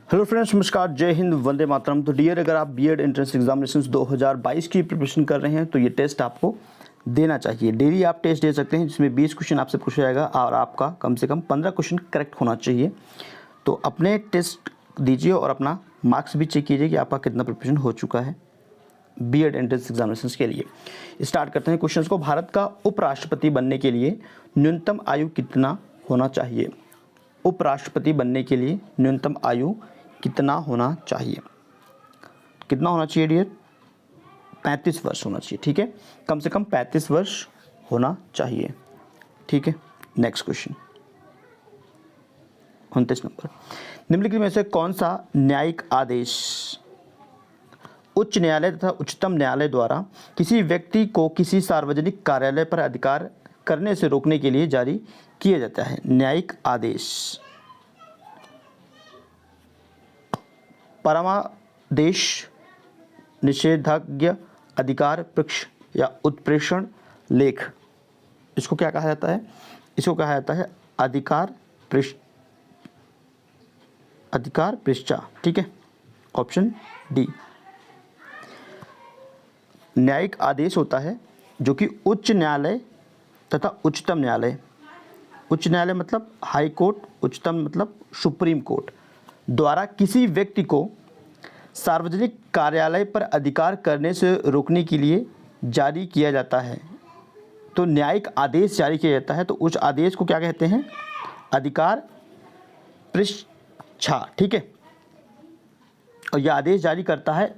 Hello friends, नमस्कार, जय हिंद, वंदे मातरम। तो डियर, अगर आप बीएड एंट्रेंस एग्जामिनेशंस 2022 की प्रिपरेशन कर रहे हैं तो ये टेस्ट आपको देना चाहिए। डेली आप टेस्ट दे सकते हैं जिसमें 20 क्वेश्चन आपसे पूछा जाएगा और आपका कम से कम 15 क्वेश्चन करेक्ट होना चाहिए। तो अपने टेस्ट दीजिए और अपना मार्क्स भी चेक कीजिए कि आपका कितना प्रिपरेशन हो चुका है बीएड एंट्रेंस एग्जामिनेशंस के लिए। स्टार्ट करते हैं क्वेश्चंस को। भारत का उपराष्ट्रपति बनने के लिए न्यूनतम आयु कितना होना चाहिए? उपराष्ट्रपति बनने के लिए न्यूनतम आयु कितना होना चाहिए? कितना होना चाहिए डियर? 35 वर्ष होना चाहिए। ठीक है, कम से कम 35 वर्ष होना चाहिए। ठीक है, नेक्स्ट क्वेश्चन 29 नंबर। निम्नलिखित में से कौन सा न्यायिक आदेश उच्च न्यायालय तथा उच्चतम न्यायालय द्वारा किसी व्यक्ति को किसी सार्वजनिक कार्यालय पर अधिकार करने से रोकने के लिए जारी किया जाता है? न्यायिक आदेश। परमादेश, निषेधाज्ञा, अधिकार पक्ष या उत्प्रेषण लेख। इसको क्या कहा जाता है? इसको कहा जाता है अधिकार पृष्ठा। ठीक है, ऑप्शन डी। न्यायिक आदेश होता है जो कि उच्च न्यायालय तथा उच्चतम न्यायालय, उच्च न्यायालय मतलब हाई कोर्ट, उच्चतम मतलब सुप्रीम कोर्ट, द्वारा किसी व्यक्ति को सार्वजनिक कार्यालय पर अधिकार करने से रोकने के लिए जारी किया जाता है। तो न्यायिक आदेश जारी किया जाता है तो उस आदेश को क्या कहते हैं? अधिकार पृष्ठा। ठीक है, और यह आदेश जारी करता है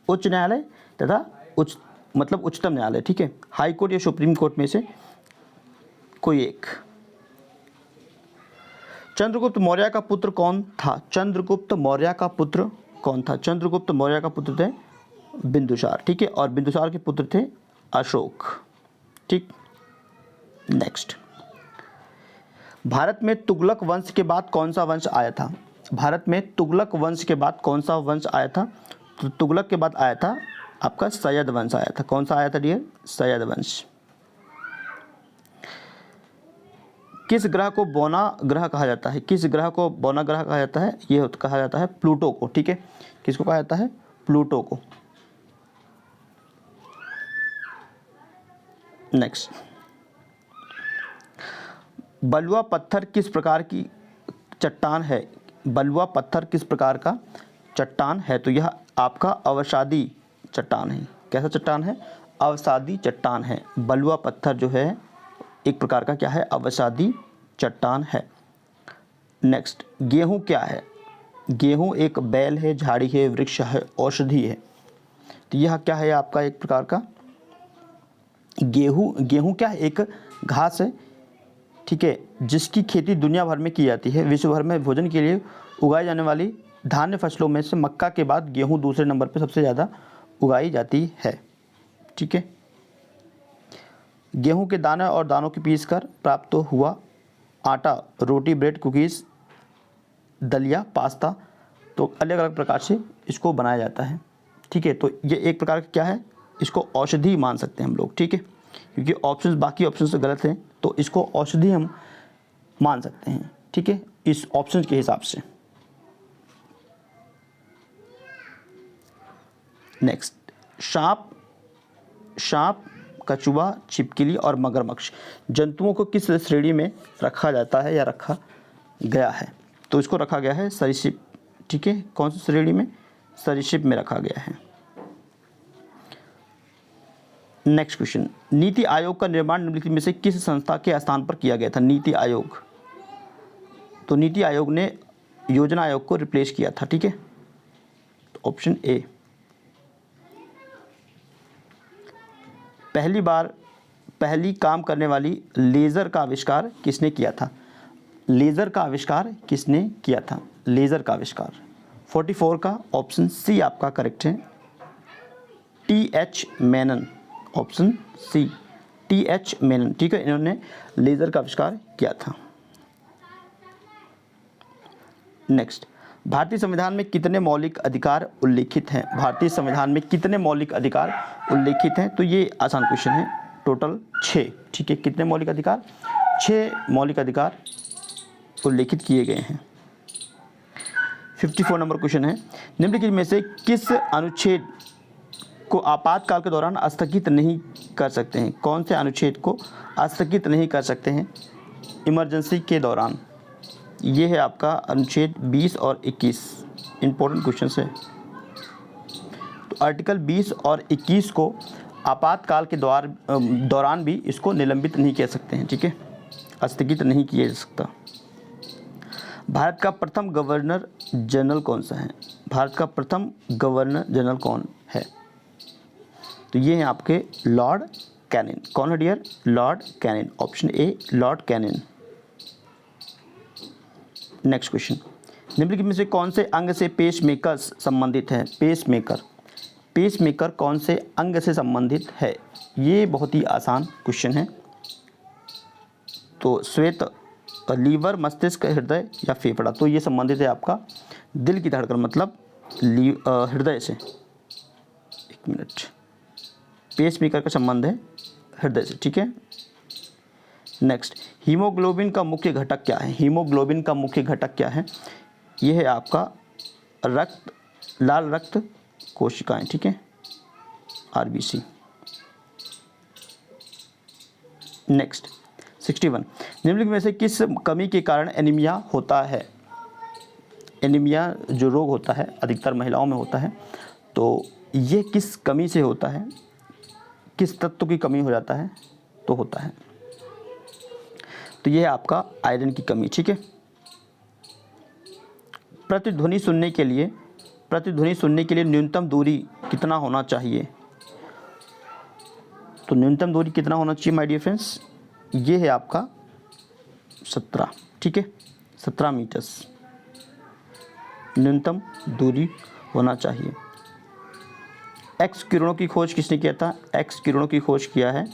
उच्च न्यायालय तथा उच्चतम न्यायालय। ठीक है, हाई कोर्ट या सुप्रीम कोर्ट में से कोई एक। चंद्रगुप्त मौर्य का पुत्र कौन था? चंद्रगुप्त मौर्य का पुत्र कौन था? चंद्रगुप्त मौर्य का पुत्र थे बिंदुसार। ठीक है, और बिंदुसार के पुत्र थे अशोक। ठीक, नेक्स्ट। भारत में तुगलक वंश के बाद कौन सा वंश आया था? भारत में तुगलक वंश के बाद कौन सा वंश आया था? तो तुगलक के बाद आया था आपका सैयद वंश आया था। कौन सा आया था डियर? सैयद वंश। किस ग्रह को बौना ग्रह कहा जाता है? किस ग्रह को बौना ग्रह कहा जाता है? ये कहा जाता है प्लूटो को। ठीक है, किसको कहा जाता है? प्लूटो को। नेक्स्ट, बलुआ पत्थर किस प्रकार की चट्टान है? बलुआ पत्थर किस प्रकार का चट्टान है? तो यह आपका अवसादी चट्टान है। कैसा चट्टान है? अवसादी चट्टान है। बलुआ पत्थर जो है एक प्रकार का क्या है? अवसादी चट्टान है। नेक्स्ट, गेहूं क्या है? गेहूं एक बैल है, झाड़ी है, वृक्ष है, औषधि है। तो यह क्या है? आपका एक प्रकार का गेहूं क्या है? एक घास है। ठीक है, जिसकी खेती दुनिया भर में की जाती है। विश्व भर में भोजन के लिए उगाई जाने वाली धान्य फसलों में से मक्का के बाद गेहूं दूसरे नंबर पर सबसे ज़्यादा उगाई जाती है। ठीक है, गेहूं के दाने और दानों के पीस कर प्राप्त हुआ आटा, रोटी, ब्रेड, कुकीज़, दलिया, पास्ता, तो अलग अलग प्रकार से इसको बनाया जाता है। ठीक है, तो ये एक प्रकार का क्या है? इसको औषधि मान सकते हैं हम लोग। ठीक है, क्योंकि ऑप्शंस बाकी ऑप्शन से गलत हैं तो इसको औषधि हम मान सकते हैं। ठीक है, इस ऑप्शन के हिसाब से। नेक्स्ट, सांप, कछुआ, छिपकली और मगरमच्छ जंतुओं को किस श्रेणी में रखा जाता है या रखा गया है? तो इसको रखा गया है सरीसृप। ठीक है, कौन सी श्रेणी में? सरीसृप में रखा गया है। नेक्स्ट क्वेश्चन, नीति आयोग का निर्माण निम्नलिखित में से किस संस्था के स्थान पर किया गया था? नीति आयोग। तो नीति आयोग ने योजना आयोग को रिप्लेस किया था। ठीक है, तो ऑप्शन ए। पहली काम करने वाली लेज़र का आविष्कार किसने किया था? लेज़र का आविष्कार किसने किया था? लेज़र का आविष्कार 44 का ऑप्शन सी आपका करेक्ट है, T H. Menon. Option C, T H. Menon. ठीक है, इन्होंने लेज़र का आविष्कार किया था। नेक्स्ट, भारतीय संविधान में कितने मौलिक अधिकार उल्लिखित हैं? भारतीय संविधान में कितने मौलिक अधिकार उल्लिखित हैं? तो ये आसान क्वेश्चन है। टोटल 6। ठीक है, कितने मौलिक अधिकार? 6 मौलिक अधिकार उल्लिखित किए गए हैं। 54 नंबर क्वेश्चन है, निम्नलिखित में से किस अनुच्छेद को आपातकाल के दौरान स्थगित नहीं कर सकते हैं? कौन से अनुच्छेद को स्थगित नहीं कर सकते हैं इमरजेंसी के दौरान? ये है आपका अनुच्छेद 20 और 21। इंपॉर्टेंट क्वेश्चन है। तो आर्टिकल 20 और 21 को आपातकाल के दौरान भी इसको निलंबित नहीं कह सकते हैं, ठीक है, स्थगित नहीं किया जा सकता। भारत का प्रथम गवर्नर जनरल कौन सा है? भारत का प्रथम गवर्नर जनरल कौन है? तो ये हैं आपके लॉर्ड कैनिन। कौन है dear? Lord Canning. Option A Lord Canning. Next question, निम्नलिखित में से कौन से अंग से पेसमेकर संबंधित है? पेसमेकर कौन से अंग से संबंधित है? ये बहुत ही आसान क्वेश्चन है। तो श्वेत, लीवर, मस्तिष्क, हृदय या फेफड़ा? तो ये संबंधित है आपका दिल की धड़कन, मतलब हृदय से। एक मिनट, पेसमेकर का संबंध है हृदय से, ठीक है। नेक्स्ट, हीमोग्लोबिन का मुख्य घटक क्या है? हीमोग्लोबिन का मुख्य घटक क्या है? यह है आपका रक्त, लाल रक्त कोशिकाएं, ठीक है, आरबीसी। नेक्स्ट 61, निम्नलिखित में से किस कमी के कारण एनीमिया होता है? एनीमिया जो रोग होता है अधिकतर महिलाओं में होता है, तो ये किस कमी से होता है? किस तत्व की कमी हो जाता है तो होता है? तो यह है आपका आयरन की कमी, ठीक है। प्रतिध्वनि सुनने के लिए न्यूनतम दूरी कितना होना चाहिए? तो न्यूनतम दूरी कितना होना चाहिए माय डियर फ्रेंड्स? ये है आपका 17, ठीक है, 17 मीटर्स न्यूनतम दूरी होना चाहिए। एक्स किरणों की खोज किसने किया था? एक्स किरणों की खोज किया है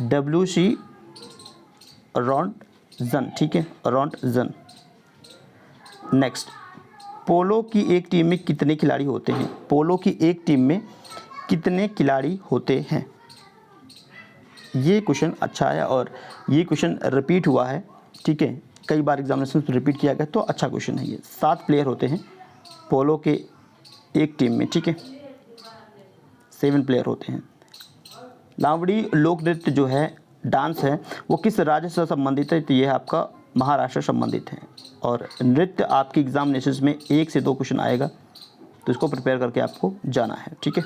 WC रॉन्टजन, ठीक है, रॉन्टजन। नेक्स्ट, पोलो की एक टीम में कितने खिलाड़ी होते हैं? पोलो की एक टीम में कितने खिलाड़ी होते हैं? ये क्वेश्चन अच्छा है और ये क्वेश्चन रिपीट हुआ है, ठीक है, कई बार एग्जामिनेशन में रिपीट किया गया, तो अच्छा क्वेश्चन है ये। 7 प्लेयर होते हैं पोलो के एक टीम में, ठीक है, 7 प्लेयर होते हैं। लावड़ी लोक नृत्य जो है, डांस है, वो किस राज्य से संबंधित है? तो ये आपका महाराष्ट्र संबंधित है। और नृत्य आपकी एग्जामिनेशन में 1 से 2 क्वेश्चन आएगा, तो इसको प्रिपेयर करके आपको जाना है, ठीक है।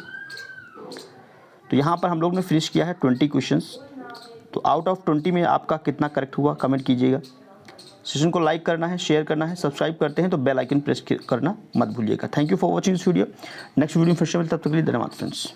तो यहाँ पर हम लोग ने फिनिश किया है 20 क्वेश्चंस। तो आउट ऑफ 20 में आपका कितना करेक्ट हुआ कमेंट कीजिएगा। सेशन को लाइक करना है, शेयर करना है, सब्सक्राइब करते हैं तो बेल आइकन प्रेस करना मत भूलिएगा। Thank you for watching this video. Next video में फिर से मिलते हैं, तब तक के लिए धन्यवाद फ्रेंड्स।